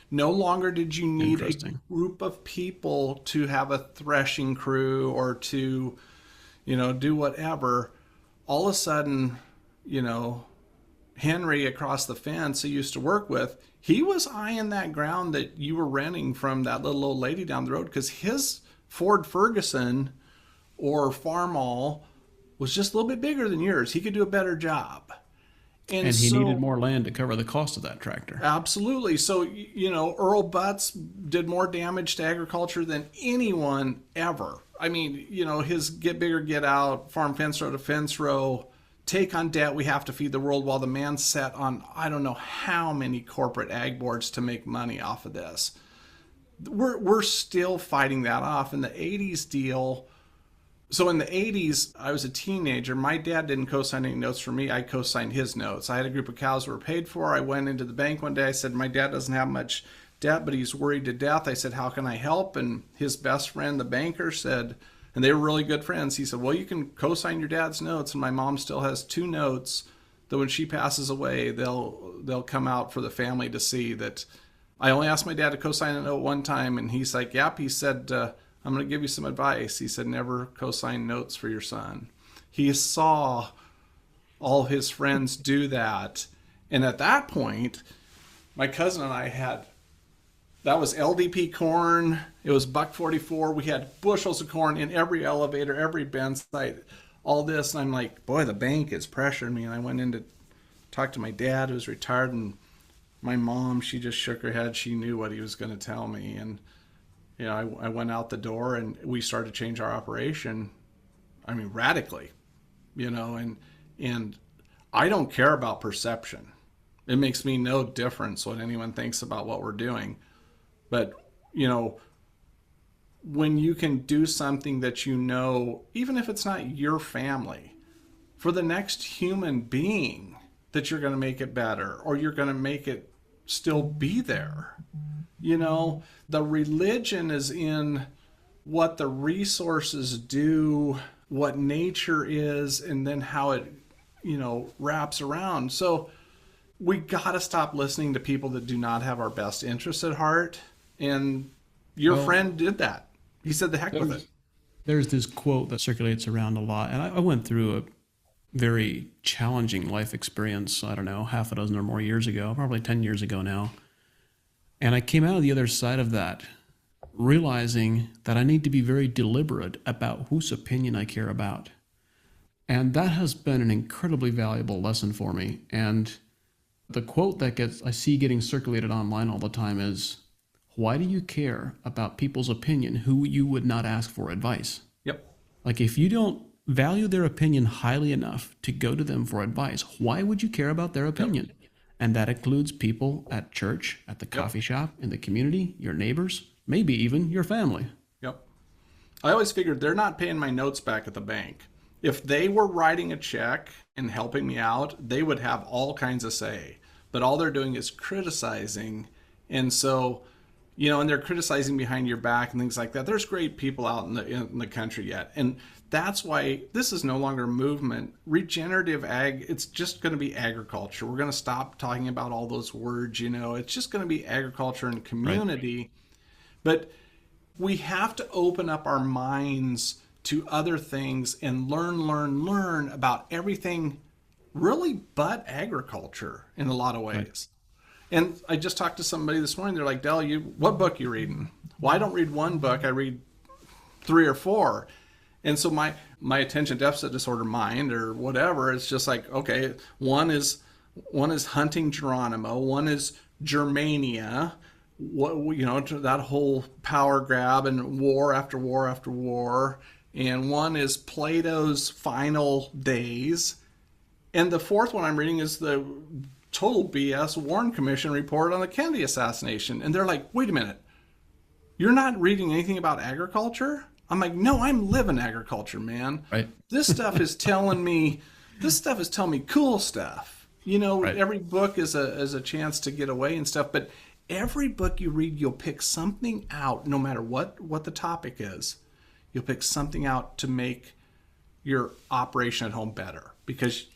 No longer did you need a group of people to have a threshing crew or to, do whatever. All of a sudden, Henry across the fence he used to work with, he was eyeing that ground that you were renting from that little old lady down the road because his Ford Ferguson or Farmall was just a little bit bigger than yours. He could do a better job. And he needed more land to cover the cost of that tractor. Absolutely. So, Earl Butts did more damage to agriculture than anyone ever. I mean, his get bigger, get out, farm fence row to fence row, take on debt, we have to feed the world, while the man sat on, I don't know how many corporate ag boards to make money off of this. We're still fighting that off. In the 80s deal, so in the 80s, I was a teenager. My dad didn't co-sign any notes for me. I co-signed his notes. I had a group of cows that were paid for. I went into the bank one day. I said, my dad doesn't have much debt, but he's worried to death. I said, how can I help? And his best friend, the banker, said, and they were really good friends. He said, well, you can co-sign your dad's notes. And my mom still has 2 notes that when she passes away, they'll come out for the family to see that. I only asked my dad to co-sign a note one time. And he's like, yep. He said, I'm going to give you some advice. He said, never co-sign notes for your son. He saw all his friends do that. And at that point, my cousin and I that was LDP corn. It was $1.44. We had bushels of corn in every elevator, every bin site, all this. And I'm like, boy, the bank is pressuring me. And I went in to talk to my dad, who's retired. And my mom, she just shook her head. She knew what he was going to tell me. And I went out the door and we started to change our operation. I mean, radically, and I don't care about perception. It makes me no difference what anyone thinks about what we're doing. But, when you can do something that even if it's not your family, for the next human being, that you're going to make it better or you're going to make it still be there. The religion is in what the resources do, what nature is, and then how it, wraps around. So we got to stop listening to people that do not have our best interests at heart. And your friend did that. He said the heck with it. There's this quote that circulates around a lot. And I went through a very challenging life experience, I don't know, half a dozen or more years ago, probably 10 years ago now. And I came out of the other side of that realizing that I need to be very deliberate about whose opinion I care about. And that has been an incredibly valuable lesson for me. And the quote that I see getting circulated online all the time is, why do you care about people's opinion who you would not ask for advice? Yep. Like if you don't value their opinion highly enough to go to them for advice, why would you care about their opinion? Yep. And that includes people at church, at the coffee shop, in the community, your neighbors, maybe even your family. Yep. I always figured they're not paying my notes back at the bank. If they were writing a check and helping me out, they would have all kinds of say. But all they're doing is criticizing. And so, and they're criticizing behind your back and things like that. There's great people out in the country yet. And that's why this is no longer a movement. Regenerative ag, it's just going to be agriculture. We're going to stop talking about all those words, It's just going to be agriculture and community. Right. But we have to open up our minds to other things and learn about everything really but agriculture in a lot of ways. Right. And I just talked to somebody this morning. They're like, Del, what book you reading? Well, I don't read one book. I read 3 or 4. And so my attention deficit disorder mind or whatever, it's just like, okay, one is Hunting Geronimo, one is Germania, that whole power grab and war after war after war. And one is Plato's Final Days. And the fourth one I'm reading is the total BS Warren Commission report on the Kennedy assassination. And they're like, wait a minute, you're not reading anything about agriculture? I'm like, no, I'm living agriculture, man. Right. This stuff is telling me cool stuff. Right. Every book is a chance to get away and stuff, but every book you read, you'll pick something out, no matter what the topic is. You'll pick something out to make your operation at home better, because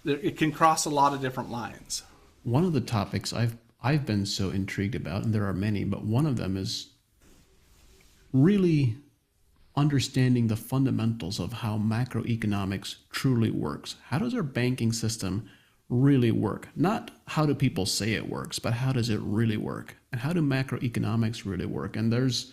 it can cross a lot of different lines. One of the topics I've been so intrigued about, and there are many, but one of them is really understanding the fundamentals of how macroeconomics truly works. How does our banking system really work? Not how do people say it works, but how does it really work? And how do macroeconomics really work? And there's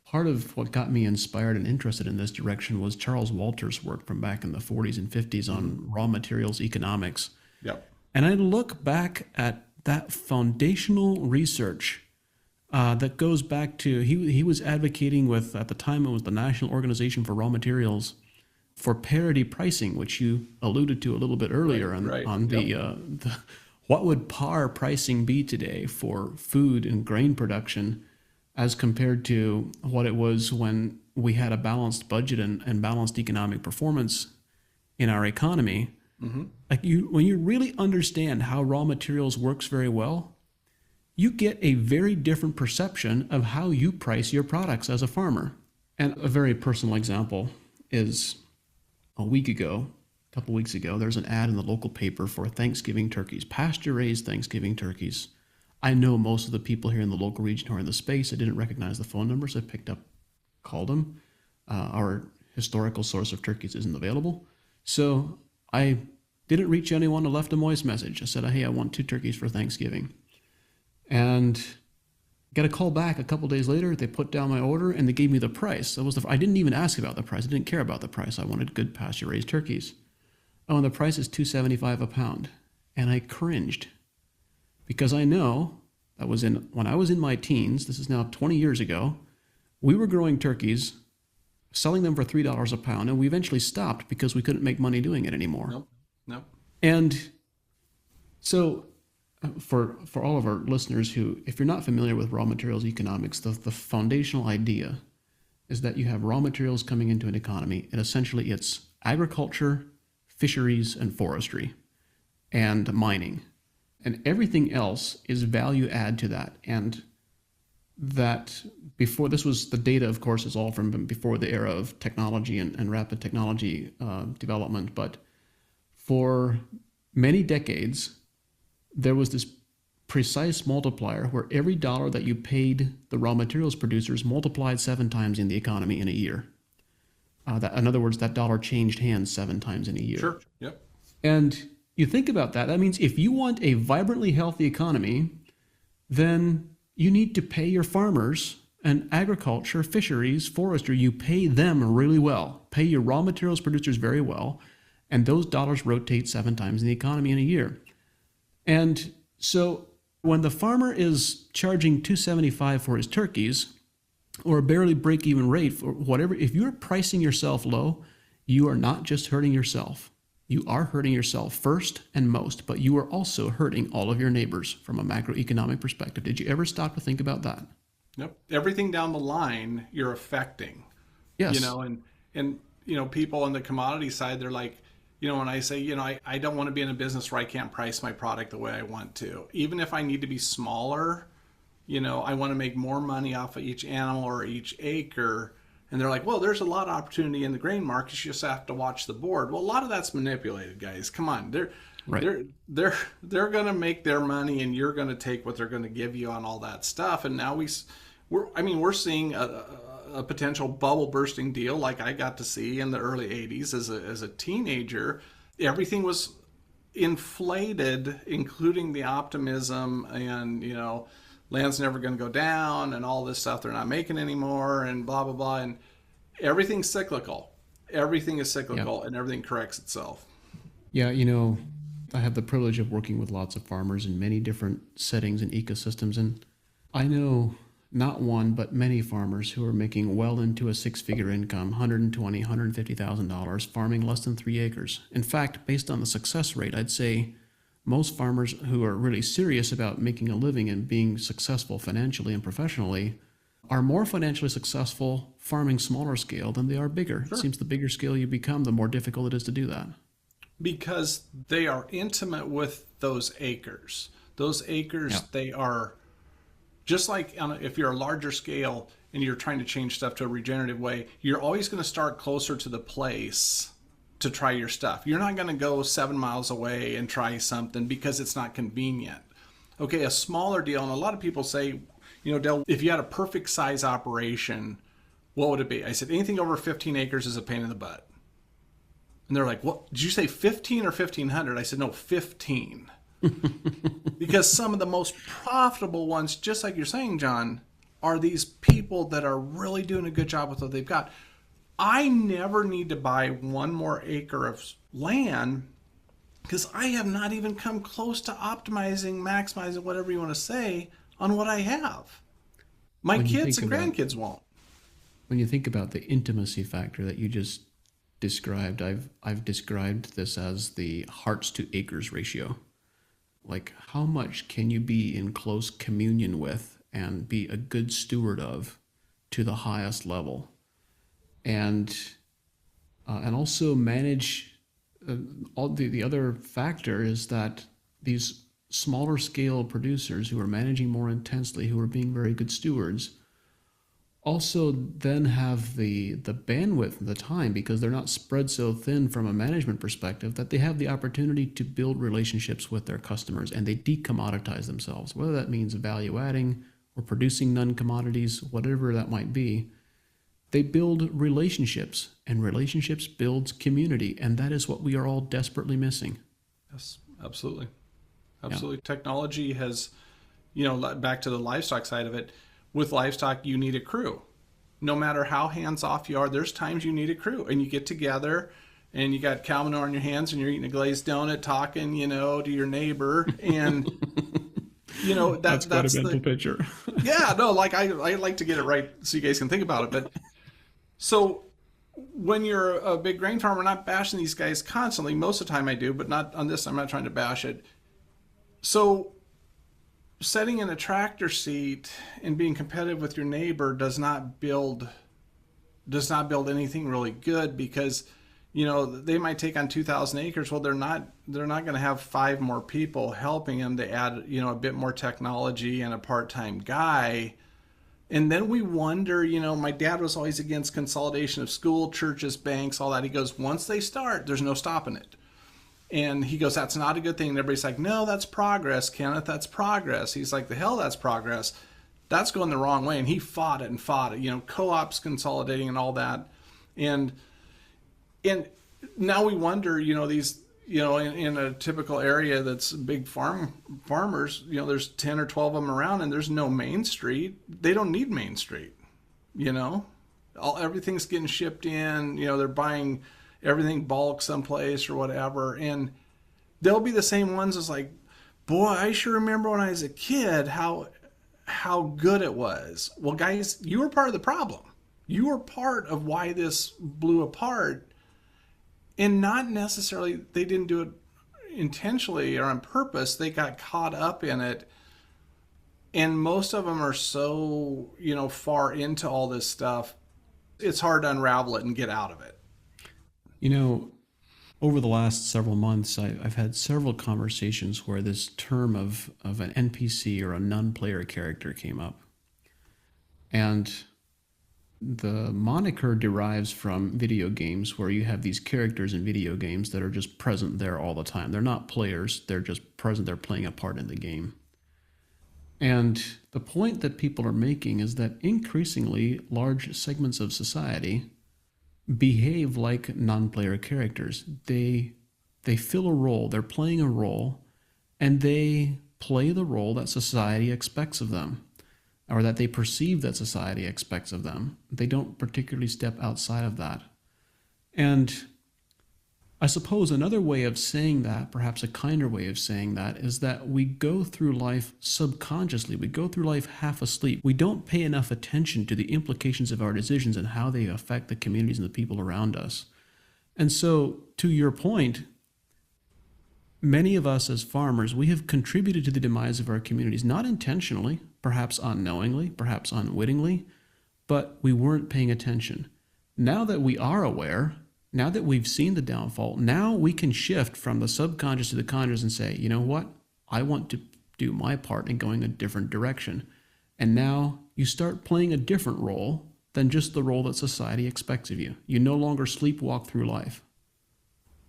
part of what got me inspired and interested in this direction was Charles Walter's work from back in the 40s and 50s on raw materials economics. Yep. And I look back at that foundational research that goes back to, he was advocating with, at the time it was the National Organization for Raw Materials, for parity pricing, which you alluded to a little bit earlier on the what would par pricing be today for food and grain production as compared to what it was when we had a balanced budget and balanced economic performance in our economy. Mm-hmm. When you really understand how raw materials works very well, you get a very different perception of how you price your products as a farmer. And a very personal example is a couple weeks ago, there's an ad in the local paper for Thanksgiving turkeys, pasture-raised Thanksgiving turkeys. I know most of the people here in the local region who are in the space. I didn't recognize the phone numbers. I picked up, called them. Our historical source of turkeys isn't available. So I didn't reach anyone. I left a voice message. I said, hey, I want 2 turkeys for Thanksgiving. And got a call back a couple days later. They put down my order and they gave me the price. I didn't even ask about the price. I didn't care about the price. I wanted good pasture-raised turkeys. Oh, and the price is $2.75 a pound. And I cringed because I know when I was in my teens, this is now 20 years ago, we were growing turkeys, selling them for $3 a pound, and we eventually stopped because we couldn't make money doing it anymore. Nope. And so for all of our listeners who, if you're not familiar with raw materials economics, the foundational idea is that you have raw materials coming into an economy, and essentially it's agriculture, fisheries, and forestry, and mining. And everything else is value add to that. And that before, this was the data, of course, is all from before the era of technology and rapid technology development. But for many decades, there was this precise multiplier where every dollar that you paid the raw materials producers multiplied 7 times in the economy in a year. In other words, that dollar changed hands 7 times in a year. Sure. Yep. And you think about that. That means if you want a vibrantly healthy economy, then you need to pay your farmers and agriculture, fisheries, forestry. You pay them really well. Pay your raw materials producers very well. And those dollars rotate 7 times in the economy in a year. And so when the farmer is charging $2.75 for his turkeys, or a barely break-even rate for whatever, if you're pricing yourself low, you are not just hurting yourself. You are hurting yourself first and most, but you are also hurting all of your neighbors from a macroeconomic perspective. Did you ever stop to think about that? Nope. Everything down the line you're affecting. Yes. And people on the commodity side, they're like, when I say, I don't want to be in a business where I can't price my product the way I want to. Even if I need to be smaller, I want to make more money off of each animal or each acre. And they're like, well, there's a lot of opportunity in the grain market. You just have to watch the board. Well, a lot of that's manipulated, guys. Come on. They're going to make their money, and you're going to take what they're going to give you on all that stuff. And now we're seeing a potential bubble bursting deal like I got to see in the early 80s as a teenager. Everything was inflated, including the optimism and, land's never going to go down and all this stuff they're not making anymore and blah, blah, blah. And everything's cyclical. Everything is cyclical, and everything corrects itself. Yeah, I have the privilege of working with lots of farmers in many different settings and ecosystems. And I know not one, but many farmers who are making well into a six-figure income, $120,000, $150,000, farming less than 3 acres. In fact, based on the success rate, I'd say most farmers who are really serious about making a living and being successful financially and professionally are more financially successful farming smaller scale than they are bigger. It Sure. seems the bigger scale you become, the more difficult it is to do that. Because they are intimate with those acres. Those acres, Yeah. they are just like if you're a larger scale and you're trying to change stuff to a regenerative way, you're always going to start closer to the place to try your stuff. You're not going to go 7 miles away and try something because it's not convenient. Okay, a smaller deal, and a lot of people say, Dale, if you had a perfect size operation, what would it be? I said, anything over 15 acres is a pain in the butt. And they're like, what? Did you say 15 or 1,500? I said, no, 15. Because some of the most profitable ones, just like you're saying, John, are these people that are really doing a good job with what they've got. I never need to buy one more acre of land because I have not even come close to optimizing, maximizing, whatever you want to say, on what I have. My When you kids think and about grandkids won't. when you think about the intimacy factor that you just described, I've described this as the hearts to acres ratio. Like, how much can you be in close communion with and be a good steward of to the highest level, and also manage. All the other factor is that these smaller scale producers who are managing more intensely, who are being very good stewards, also then have the bandwidth and the time, because they're not spread so thin from a management perspective, that they have the opportunity to build relationships with their customers, and they decommoditize themselves, whether that means value adding or producing non-commodities, whatever that might be. They build relationships, and relationships builds community, and that is what we are all desperately missing. Yes, absolutely. Yeah. Absolutely. Technology has, back to the livestock side of it, with livestock, you need a crew. No matter how hands off you are, there's times you need a crew, and you get together and you got cow manure on your hands and you're eating a glazed donut talking, to your neighbor. And, That's quite that's a mental the, picture. yeah, no, like I like to get it right so you guys can think about it. But so when you're a big grain farmer, not bashing these guys constantly, most of the time I do, but not on this, I'm not trying to bash it. So setting in a tractor seat and being competitive with your neighbor does not build anything really good, because they might take on 2,000 acres. Well, they're not going to have 5 more people helping them to add a bit more technology and a part-time guy. And then we wonder, my dad was always against consolidation of school, churches, banks, all that. He goes, once they start, there's no stopping it. And he goes, that's not a good thing. And everybody's like, no, that's progress, Kenneth, that's progress. He's like, the hell, that's progress. That's going the wrong way. And he fought it and fought it, co-ops consolidating and all that. And now we wonder, these, in a typical area that's big farmers, there's 10 or 12 of them around, and there's no Main Street. They don't need Main Street, everything's getting shipped in, they're buying everything bulk someplace or whatever. And they'll be the same ones as like, boy, I sure remember when I was a kid, how good it was. Well, guys, you were part of the problem. You were part of why this blew apart. And not necessarily, they didn't do it intentionally or on purpose. They got caught up in it. And most of them are so, far into all this stuff, it's hard to unravel it and get out of it. Over the last several months, I've had several conversations where this term of an NPC or a non-player character came up. And the moniker derives from video games, where you have these characters in video games that are just present there all the time. They're not players, they're just present, they're playing a part in the game. And the point that people are making is that increasingly large segments of society behave like non-player characters. They fill a role, they're playing a role, and they play the role that society expects of them, or that they perceive that society expects of them. They don't particularly step outside of that. And I suppose another way of saying that, perhaps a kinder way of saying that, is that we go through life subconsciously. We go through life half asleep. We don't pay enough attention to the implications of our decisions and how they affect the communities and the people around us. And so, to your point, many of us as farmers, we have contributed to the demise of our communities, not intentionally, perhaps unknowingly, perhaps unwittingly, but we weren't paying attention. Now that we are aware, now that we've seen the downfall, now we can shift from the subconscious to the conscious and say, you know what? I want to do my part in going a different direction. And now you start playing a different role than just the role that society expects of you. You no longer sleepwalk through life.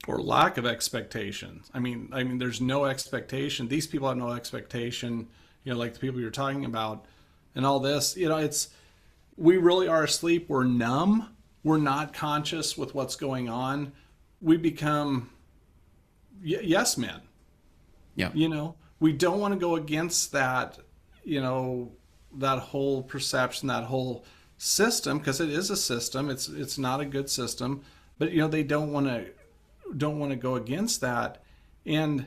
Or lack of expectations. I mean, there's no expectation. These people have no expectation, like the people you're talking about and all this, we really are asleep. We're numb. We're not conscious with what's going on. We become yes men. Yeah. We don't want to go against that, that whole perception, that whole system, because it is a system. It's not a good system, but they don't want to go against that. And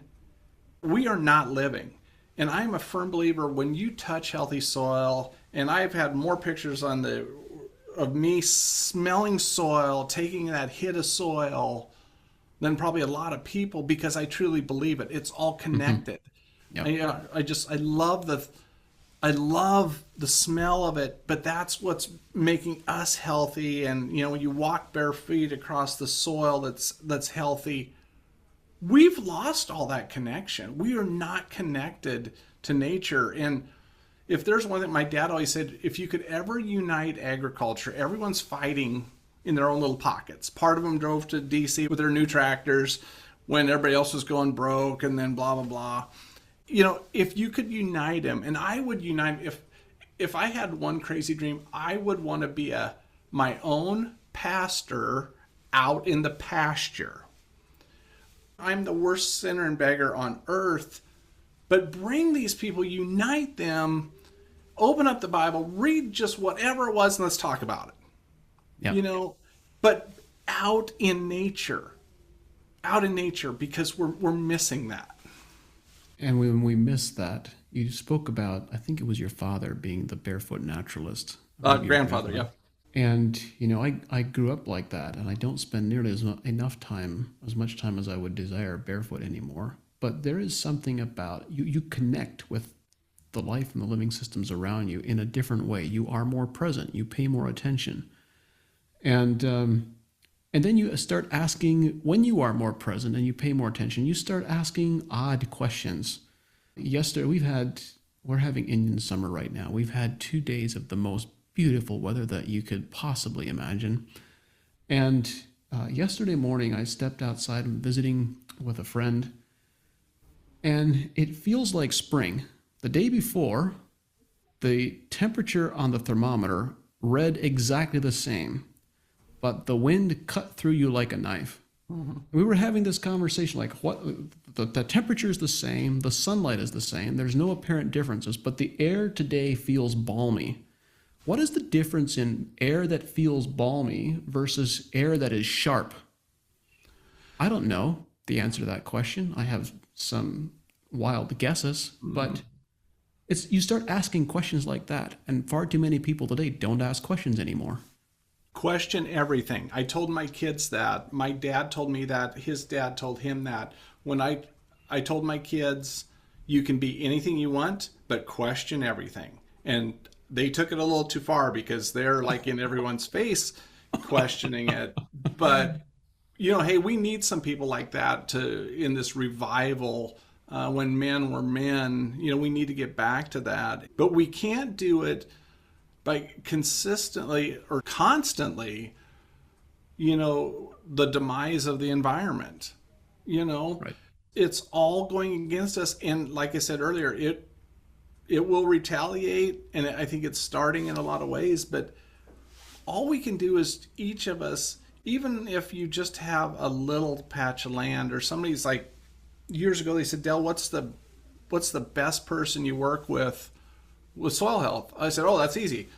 we are not living. And I'm a firm believer when you touch healthy soil, and I've had more pictures of me smelling soil, taking that hit of soil, than probably a lot of people, because I truly believe it. It's all connected. Yep. I love the smell of it, but that's what's making us healthy. And when you walk bare feet across the soil that's healthy, we've lost all that connection. We are not connected to nature. And if there's one that my dad always said, if you could ever unite agriculture, everyone's fighting in their own little pockets. Part of them drove to DC with their new tractors when everybody else was going broke, and then blah, blah, blah. If you could unite them, and I would unite, if I had one crazy dream, I would want to be my own pastor out in the pasture. I'm the worst sinner and beggar on earth, but bring these people, unite them, open up the Bible, read just whatever it was, and let's talk about it. Yep. But out in nature, because we're missing that. And when we miss that, you spoke about, I think it was your father being the barefoot naturalist. Grandfather, yeah. And, I grew up like that, and I don't spend nearly as much time as I would desire barefoot anymore. But there is something about, you connect with the life and the living systems around you in a different way. You are more present. You pay more attention. And then you start asking, when you are more present and you pay more attention, you start asking odd questions. Yesterday, we're having Indian summer right now. We've had 2 days of the most beautiful weather that you could possibly imagine. And yesterday morning, I stepped outside and visiting with a friend, and it feels like spring. The day before, the temperature on the thermometer read exactly the same, but the wind cut through you like a knife. Mm-hmm. We were having this conversation like, what? The temperature is the same, the sunlight is the same, there's no apparent differences, but the air today feels balmy. What is the difference in air that feels balmy versus air that is sharp? I don't know the answer to that question. I have some wild guesses, but you start asking questions like that, and far too many people today don't ask questions anymore. Question everything. I told my kids that. My dad told me that. His dad told him that. When I told my kids, you can be anything you want, but question everything. And they took it a little too far, because they're like in everyone's face questioning it. But, hey, we need some people like that in this revival. When men were men, we need to get back to that. But we can't do it by consistently or constantly, the demise of the environment. Right. It's all going against us. And like I said earlier, it will retaliate. And I think it's starting in a lot of ways. But all we can do is each of us, even if you just have a little patch of land, or somebody's like, years ago, they said, Del, what's the best person you work with soil health? I said, oh, that's easy.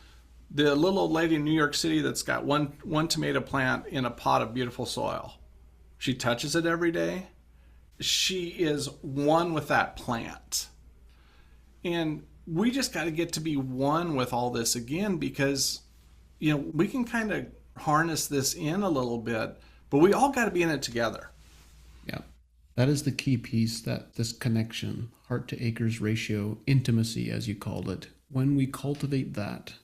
The little old lady in New York City that's got one tomato plant in a pot of beautiful soil. She touches it every day. She is one with that plant. And we just got to get to be one with all this again, because, we can kind of harness this in a little bit, but we all got to be in it together. Yeah. That is the key piece, that this connection, heart to acres ratio, intimacy, as you called it. When we cultivate that,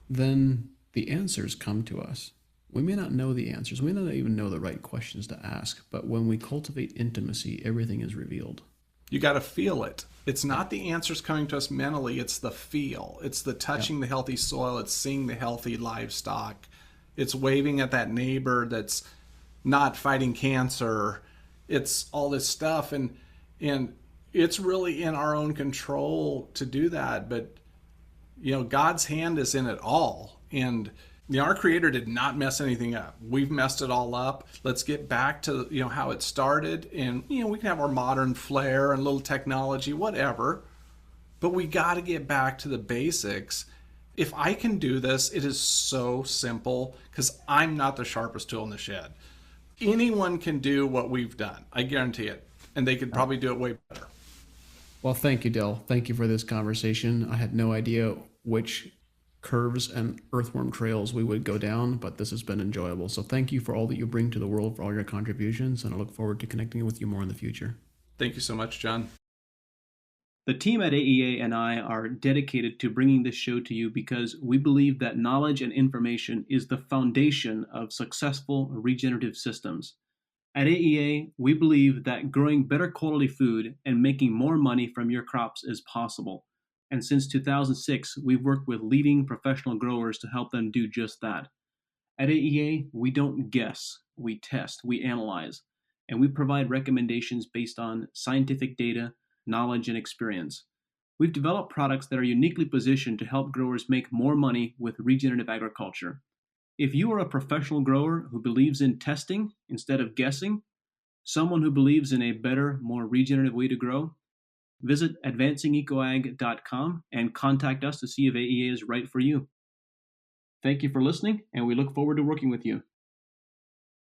then the answers come to us. We may not know the answers. We may not even know the right questions to ask, but when we cultivate intimacy, everything is revealed. You got to feel it. It's not the answers coming to us mentally, it's the feel. It's the touching the healthy soil, it's seeing the healthy livestock. It's waving at that neighbor that's not fighting cancer. It's all this stuff, and it's really in our own control to do that, but God's hand is in it all. And our creator did not mess anything up. We've messed it all up. Let's get back to how it started, and we can have our modern flair and little technology, whatever, but we got to get back to the basics. If I can do this, it is so simple, because I'm not the sharpest tool in the shed. Anyone can do what we've done, I guarantee it, and they could probably do it way better. Well, thank you, Dell. Thank you for this conversation. I had no idea which curves and earthworm trails we would go down, but this has been enjoyable. So thank you for all that you bring to the world, for all your contributions, and I look forward to connecting with you more in the future. Thank you so much, John. The team at AEA and I are dedicated to bringing this show to you because we believe that knowledge and information is the foundation of successful regenerative systems. At AEA, we believe that growing better quality food and making more money from your crops is possible. And since 2006, we've worked with leading professional growers to help them do just that. At AEA, we don't guess, we test, we analyze, and we provide recommendations based on scientific data, knowledge, and experience. We've developed products that are uniquely positioned to help growers make more money with regenerative agriculture. If you are a professional grower who believes in testing instead of guessing, someone who believes in a better, more regenerative way to grow, visit advancingecoag.com and contact us to see if AEA is right for you. Thank you for listening, and we look forward to working with you.